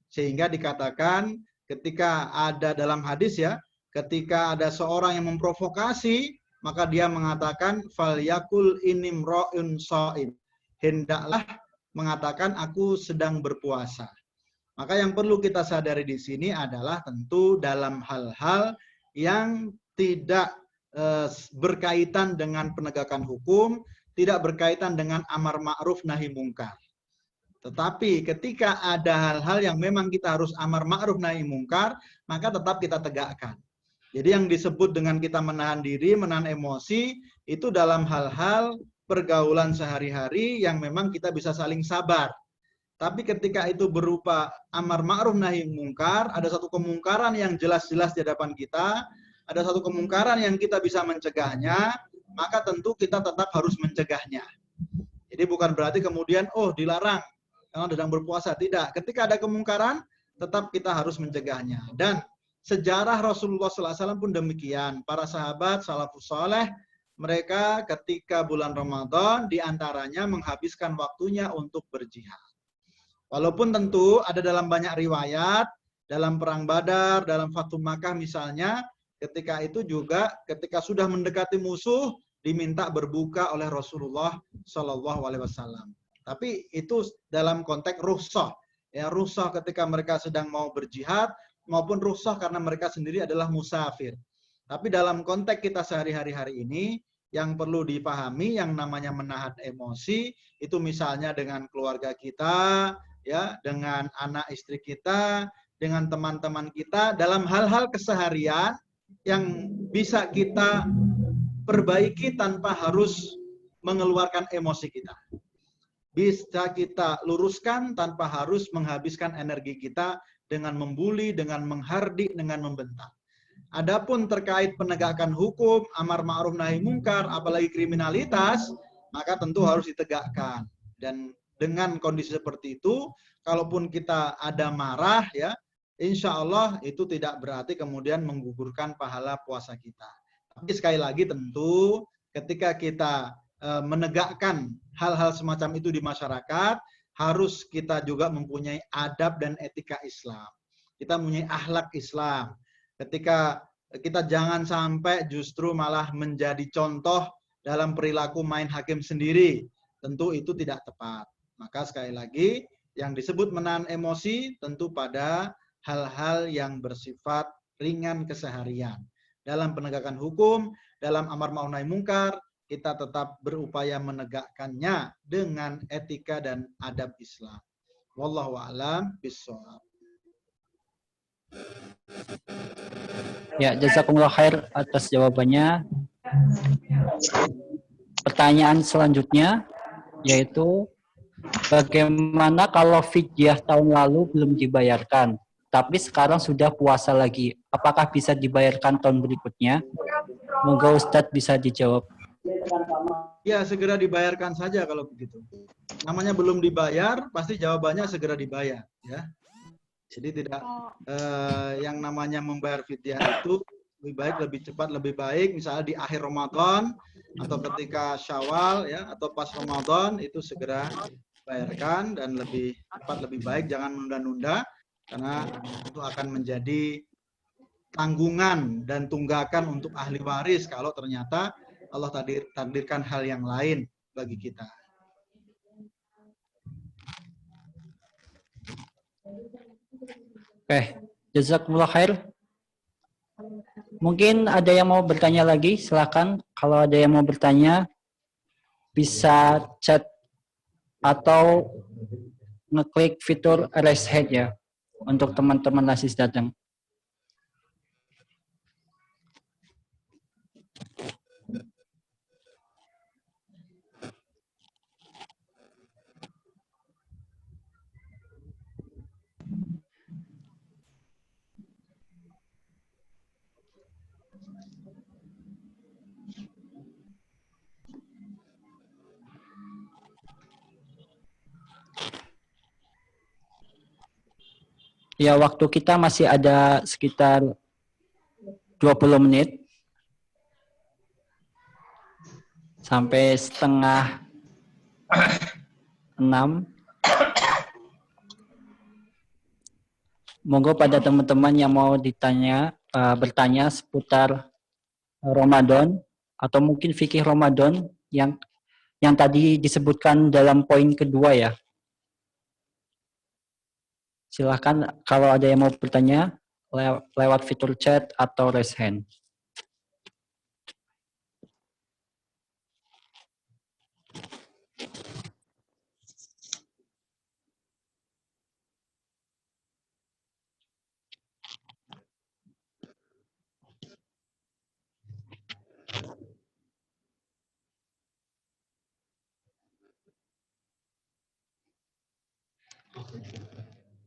Sehingga dikatakan ketika ada dalam hadis ya, ketika ada seorang yang memprovokasi, maka dia mengatakan falyakul inimra'un shaim. Hendaklah mengatakan aku sedang berpuasa. Maka yang perlu kita sadari di sini adalah tentu dalam hal-hal yang tidak berkaitan dengan penegakan hukum, tidak berkaitan dengan amar ma'ruf nahi mungkar. Tetapi ketika ada hal-hal yang memang kita harus amar ma'ruf nahi mungkar, maka tetap kita tegakkan. Jadi yang disebut dengan kita menahan diri, menahan emosi, itu dalam hal-hal pergaulan sehari-hari yang memang kita bisa saling sabar. Tapi ketika itu berupa amar ma'ruf nahi mungkar, ada satu kemungkaran yang jelas-jelas di hadapan kita, ada satu kemungkaran yang kita bisa mencegahnya, maka tentu kita tetap harus mencegahnya. Jadi bukan berarti kemudian, dilarang karena sedang berpuasa. Tidak. Ketika ada kemungkaran, tetap kita harus mencegahnya. Dan sejarah Rasulullah SAW pun demikian. Para sahabat, salafus saleh, mereka ketika bulan Ramadan, diantaranya menghabiskan waktunya untuk berjihad. Walaupun tentu ada dalam banyak riwayat, dalam perang Badar, dalam Fathu Makkah misalnya, ketika itu juga ketika sudah mendekati musuh diminta berbuka oleh Rasulullah Shallallahu Alaihi Wasallam. Tapi itu dalam konteks rukhsah. ya rukhsah ketika mereka sedang mau berjihad, maupun rukhsah karena mereka sendiri adalah musafir. Tapi dalam konteks kita sehari-hari hari ini, yang perlu dipahami yang namanya menahan emosi, itu misalnya dengan keluarga kita, ya, dengan anak istri kita, dengan teman-teman kita, dalam hal-hal keseharian yang bisa kita perbaiki tanpa harus mengeluarkan emosi kita. Bisa kita luruskan tanpa harus menghabiskan energi kita dengan membuli, dengan menghardik, dengan membentak. Adapun terkait penegakan hukum, amar ma'ruf nahi mungkar, apalagi kriminalitas, maka tentu harus ditegakkan. Dan dengan kondisi seperti itu, kalaupun kita ada marah, ya, insya Allah itu tidak berarti kemudian menggugurkan pahala puasa kita. Tapi sekali lagi tentu ketika kita menegakkan hal-hal semacam itu di masyarakat, harus kita juga mempunyai adab dan etika Islam. Kita mempunyai akhlak Islam. Ketika kita jangan sampai justru malah menjadi contoh dalam perilaku main hakim sendiri. Tentu itu tidak tepat. Maka sekali lagi, yang disebut menahan emosi tentu pada hal-hal yang bersifat ringan keseharian. Dalam penegakan hukum, dalam amar ma'ruf nahi mungkar, kita tetap berupaya menegakkannya dengan etika dan adab Islam. Wallahu a'lam bishawab. Ya, jazakumullah khair atas jawabannya. Pertanyaan selanjutnya yaitu bagaimana kalau fidyah tahun lalu belum dibayarkan, tapi sekarang sudah puasa lagi? Apakah bisa dibayarkan tahun berikutnya? Moga Ustadz bisa dijawab. Ya, segera dibayarkan saja kalau begitu. Namanya belum dibayar, pasti jawabannya segera dibayar, ya. Jadi tidak yang namanya membayar fidyah itu lebih baik, lebih cepat, lebih baik. Misalnya di akhir Ramadan atau ketika Syawal, ya, atau pas Ramadan itu segera bayarkan dan lebih cepat, lebih baik. Jangan menunda-nunda karena itu akan menjadi tanggungan dan tunggakan untuk ahli waris kalau ternyata Allah takdirkan hal yang lain bagi kita. Oke, jazakumullah khair. Mungkin ada yang mau bertanya lagi, silakan. Kalau ada yang mau bertanya, bisa chat atau ngeklik fitur raise hand ya, untuk teman-teman Lasis datang. Ya, waktu kita masih ada sekitar 20 menit. Sampai setengah 6. Monggo pada teman-teman yang mau bertanya seputar Ramadan atau mungkin fikih Ramadan yang tadi disebutkan dalam poin kedua ya. Silakan kalau ada yang mau bertanya lewat fitur chat atau raise hand.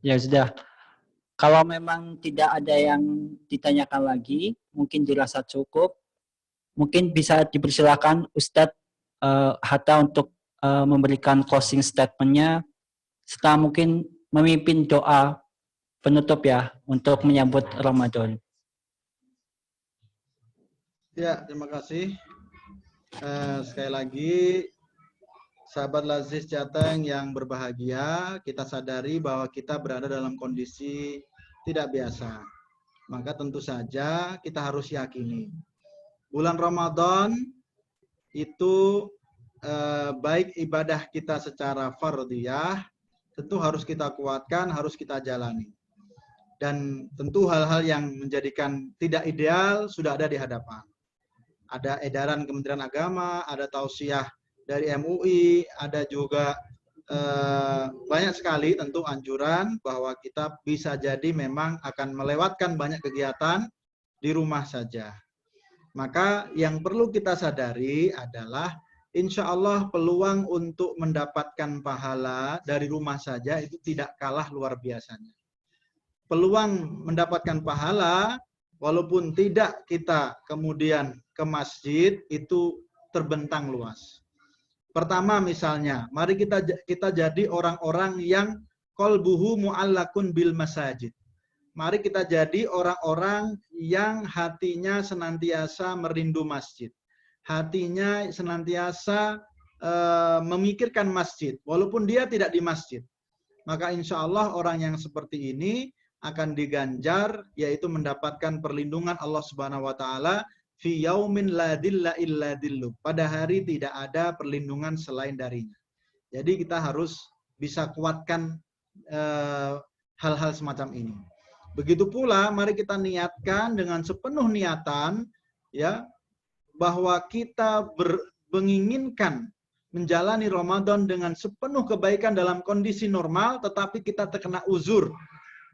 Ya sudah. Kalau memang tidak ada yang ditanyakan lagi, mungkin dirasa cukup, mungkin bisa dipersilakan Ustadz Hatta untuk memberikan closing statement-nya, serta mungkin memimpin doa penutup ya untuk menyambut Ramadan. Ya, terima kasih. Sekali lagi, sahabat Lazis Jateng yang berbahagia, kita sadari bahwa kita berada dalam kondisi tidak biasa. Maka tentu saja kita harus yakini. Bulan Ramadan itu baik ibadah kita secara fardhiyah, tentu harus kita kuatkan, harus kita jalani. Dan tentu hal-hal yang menjadikan tidak ideal sudah ada di hadapan. Ada edaran Kementerian Agama, ada tausiah dari MUI, ada juga banyak sekali tentu anjuran bahwa kita bisa jadi memang akan melewatkan banyak kegiatan di rumah saja. Maka yang perlu kita sadari adalah insya Allah peluang untuk mendapatkan pahala dari rumah saja itu tidak kalah luar biasanya. Peluang mendapatkan pahala walaupun tidak kita kemudian ke masjid itu terbentang luas. Pertama misalnya, mari kita jadi orang-orang yang qalbuhu mu'allakun bil masajid. Mari kita jadi orang-orang yang hatinya senantiasa merindu masjid. Hatinya senantiasa memikirkan masjid, walaupun dia tidak di masjid. Maka insya Allah orang yang seperti ini akan diganjar, yaitu mendapatkan perlindungan Allah Subhanahu wa Ta'ala fi yaumin la dilla illa dillu. Pada hari tidak ada perlindungan selain darinya. Jadi kita harus bisa kuatkan hal-hal semacam ini. Begitu pula mari kita niatkan dengan sepenuh niatan ya bahwa kita menginginkan menjalani Ramadan dengan sepenuh kebaikan dalam kondisi normal, tetapi kita terkena uzur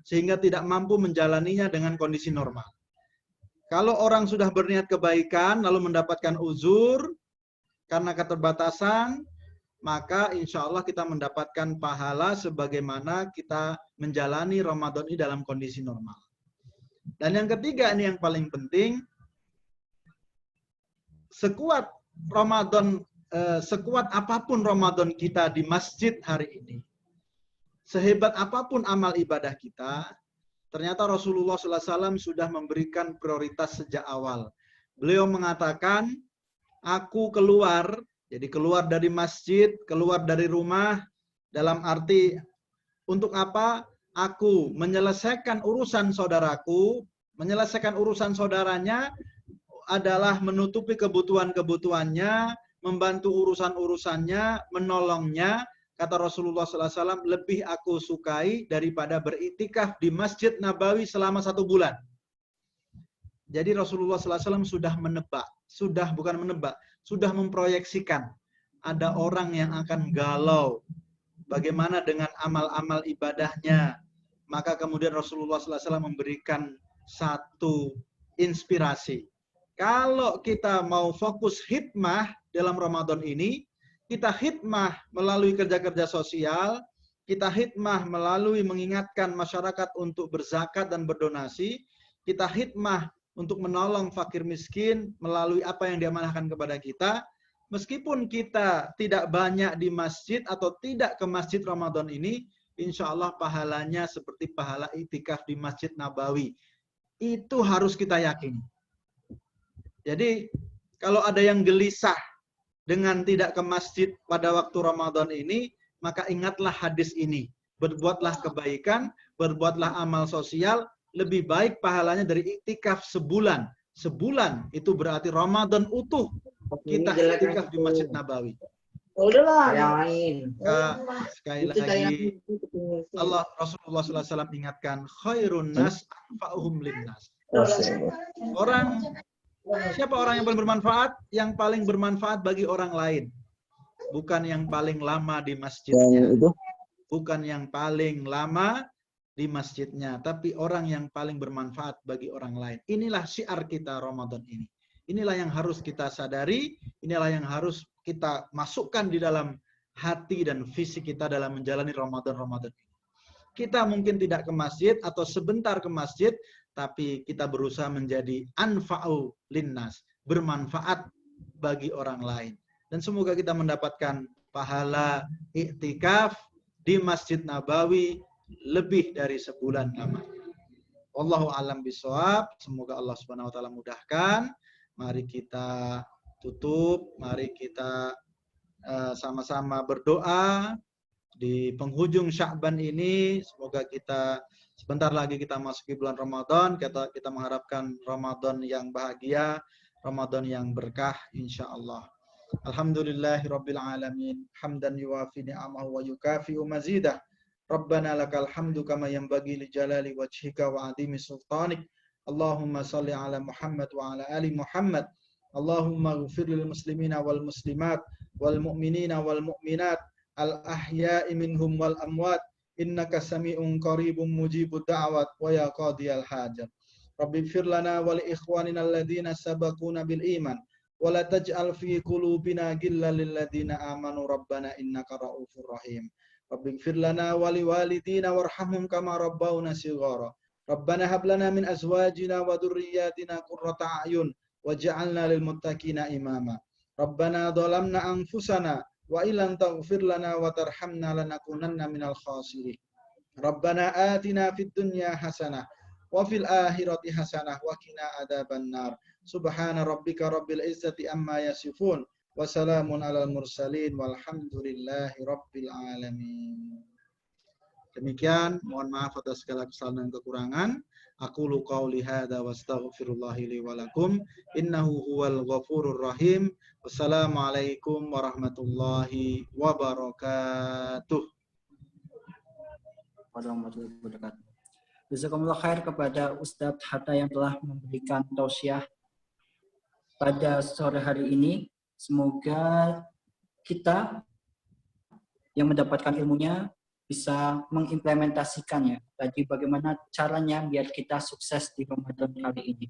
sehingga tidak mampu menjalaninya dengan kondisi normal. Kalau orang sudah berniat kebaikan lalu mendapatkan uzur karena keterbatasan, maka insya Allah kita mendapatkan pahala sebagaimana kita menjalani Ramadan ini dalam kondisi normal. Dan yang ketiga ini yang paling penting, sekuat apapun Ramadan kita di masjid hari ini, sehebat apapun amal ibadah kita, ternyata Rasulullah SAW sudah memberikan prioritas sejak awal. Beliau mengatakan, aku keluar, jadi keluar dari masjid, keluar dari rumah, dalam arti untuk apa? Aku menyelesaikan urusan saudaraku, menyelesaikan urusan saudaranya adalah menutupi kebutuhan-kebutuhannya, membantu urusan-urusannya, menolongnya. Kata Rasulullah SAW, lebih aku sukai daripada beriktikaf di Masjid Nabawi selama 1 bulan. Jadi Rasulullah SAW sudah menebak, sudah memproyeksikan. Ada orang yang akan galau, bagaimana dengan amal-amal ibadahnya. Maka kemudian Rasulullah SAW memberikan satu inspirasi. Kalau kita mau fokus hikmah dalam Ramadan ini, kita hikmah melalui kerja-kerja sosial, kita hikmah melalui mengingatkan masyarakat untuk berzakat dan berdonasi, kita hikmah untuk menolong fakir miskin melalui apa yang diamanahkan kepada kita. Meskipun kita tidak banyak di masjid atau tidak ke masjid Ramadan ini, insya Allah pahalanya seperti pahala iktikaf di Masjid Nabawi. Itu harus kita yakini. Jadi kalau ada yang gelisah dengan tidak ke masjid pada waktu Ramadan ini, maka ingatlah hadis ini. Berbuatlah kebaikan, berbuatlah amal sosial, lebih baik pahalanya dari iktikaf sebulan. Sebulan itu berarti Ramadan utuh kita iktikaf di Masjid Nabawi. Udahlah, yang lain. Sekali lagi, Rasulullah SAW ingatkan, khairun nas anfa'uhum linnas. Siapa orang yang paling bermanfaat? Yang paling bermanfaat bagi orang lain. Bukan yang paling lama di masjidnya. Bukan yang paling lama di masjidnya. Tapi orang yang paling bermanfaat bagi orang lain. Inilah syiar kita Ramadan ini. Inilah yang harus kita sadari. Inilah yang harus kita masukkan di dalam hati dan visi kita dalam menjalani Ramadan ini. Kita mungkin tidak ke masjid atau sebentar ke masjid, tapi kita berusaha menjadi anfa'u linnas, bermanfaat bagi orang lain. Dan semoga kita mendapatkan pahala iktikaf di Masjid Nabawi lebih dari sebulan lamanya. Wallahu a'lam bishawab. Semoga Allah Subhanahu wa taala mudahkan. Mari kita tutup, mari kita sama-sama berdoa di penghujung Sya'ban ini. Semoga kita sebentar lagi kita masuki bulan Ramadan, kita mengharapkan Ramadan yang bahagia, Ramadan yang berkah insyaallah. Alhamdulillahirabbil alamin, hamdan yuwafi ni'amahu wa yukafi'u mazidah. Rabbana lakal hamdu kama yanbaghi li jalali wajhika wa 'azimi sultanik. Allahumma salli ala Muhammad wa ala ali Muhammad. Allahumma ighfir lil muslimina wal muslimat wal mu'minina wal mu'minat al ahya'i minhum wal amwat. Innaka sami'un qaribun mujibud da'wat wa ya qadiyal hajat. Rabbi ighfir lana wa li ikhwanina alladhina sabaquna bil iman wa la taj'al fi qulubina ghillan lil ladzina amanu rabbana innaka ra'ufur rahim. Rabbi ighfir lana wa li walidina warhamhum kama rabbawna shighara. Rabbana hab lana min azwajina wa dhurriyyatina qurrata a'yun waj'alna lil muttaqina imama. Rabbana dhalamna anfusana wa illam taghfir lana wa tarhamna lanakunanna minal khasirin. Rabbana atina fid dunya hasanah wa fil akhirati hasanah wa qina adzabannar. Subhana rabbika rabbil izzati amma yasifun wa salamun alal mursalin walhamdulillahi rabbil alamin. Demikian, mohon maaf atas segala kesalahan dan kekurangan. Aqulu qauli hadza wastaghfirullahi li wa lakum innahu huwal ghafurur rahim. Wassalamualaikum warahmatullahi wabarakatuh. Warahmatullahi wabarakatuh. Jazakumullah khair kepada Ustadz Hatta yang telah memberikan tausiah pada sore hari ini. Semoga kita yang mendapatkan ilmunya bisa mengimplementasikannya. Tadi bagaimana caranya biar kita sukses di Ramadan kali ini.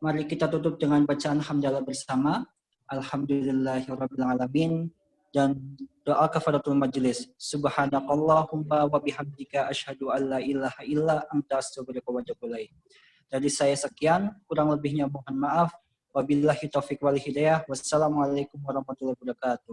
Mari kita tutup dengan bacaan hamdalah bersama. Alhamdulillahirabbil alamin. Dan doa kafaratul majelis. Subhanakallahumma wa bihamdika asyhadu an la ilaha illa anta astaghfiruka wa atubu ilaik. Dari saya sekian, kurang lebihnya mohon maaf. Wabillahi taufiq wal hidayah. Wassalamualaikum warahmatullahi wabarakatuh.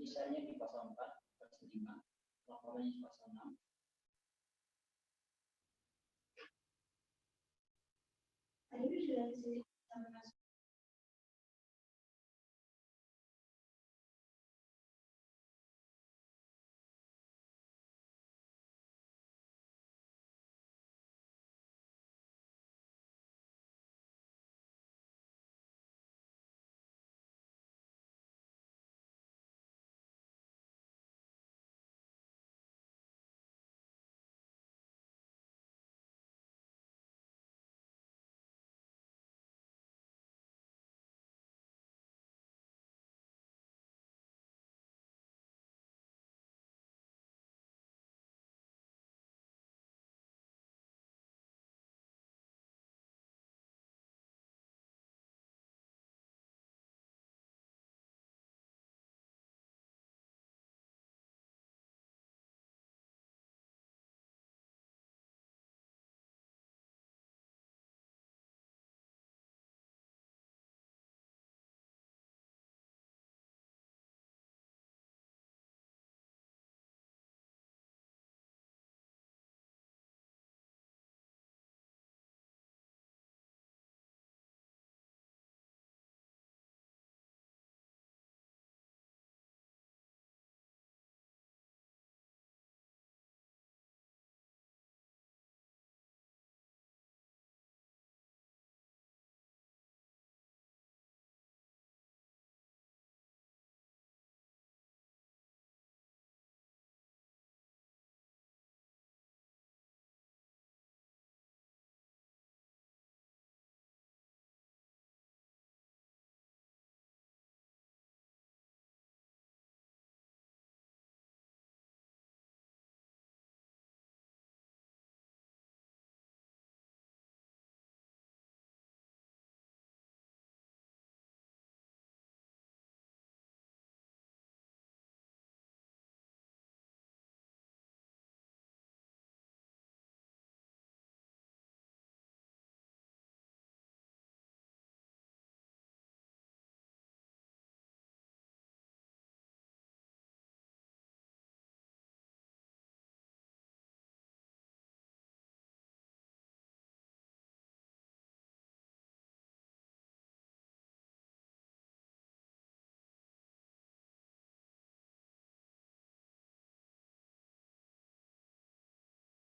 Sisanya di pasal 4, pasal 5, laporannya di pasal 6. Tadi sudah